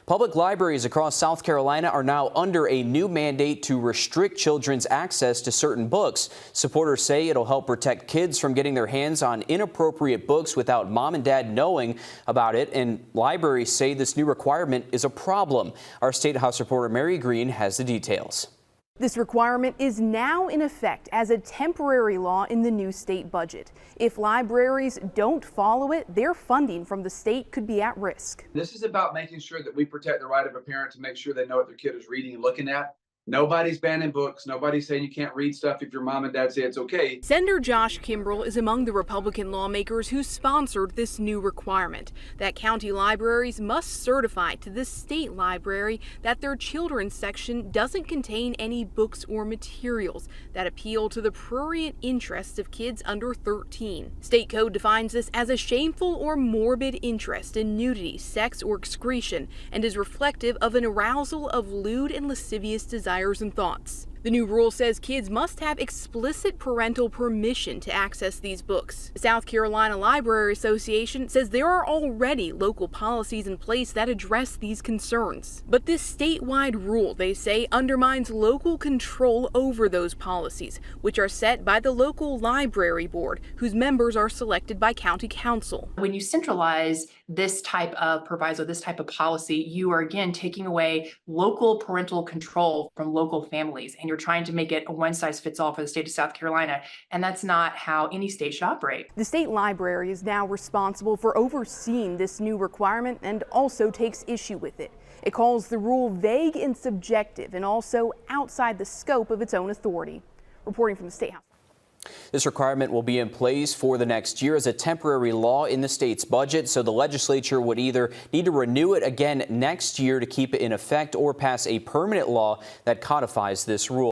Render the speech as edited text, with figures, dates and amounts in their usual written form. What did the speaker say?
Public libraries across South Carolina are now under a new mandate to restrict children's access to certain books. Supporters say it'll help protect kids from getting their hands on inappropriate books without mom and dad knowing about it. And libraries say this new requirement is a problem. Our State House reporter Mary Green has the details. This requirement is now in effect as a temporary law in the new state budget. If libraries don't follow it, their funding from the state could be at risk. This is about making sure that we protect the right of a parent to make sure they know what their kid is reading and looking at. Nobody's banning books. Nobody's saying you can't read stuff if your mom and dad say it's okay. Senator Josh Kimbrell is among the Republican lawmakers who sponsored this new requirement that county libraries must certify to the state library that their children's section doesn't contain any books or materials that appeal to the prurient interests of kids under 13. State code defines this as a shameful or morbid interest in nudity, sex, or excretion, and is reflective of an arousal of lewd and lascivious desires and thoughts. The new rule says kids must have explicit parental permission to access these books. The South Carolina Library Association says there are already local policies in place that address these concerns. But this statewide rule, they say, undermines local control over those policies, which are set by the local library board, whose members are selected by county council. When you centralize this type of proviso, this type of policy, you are again taking away local parental control from local families, and you're trying to make it a one-size-fits-all for the state of South Carolina, and that's not how any state should operate. The state library is now responsible for overseeing this new requirement and also takes issue with it. It calls the rule vague and subjective and also outside the scope of its own authority. Reporting from the State House. This requirement will be in place for the next year as a temporary law in the state's budget, so the legislature would either need to renew it again next year to keep it in effect or pass a permanent law that codifies this rule.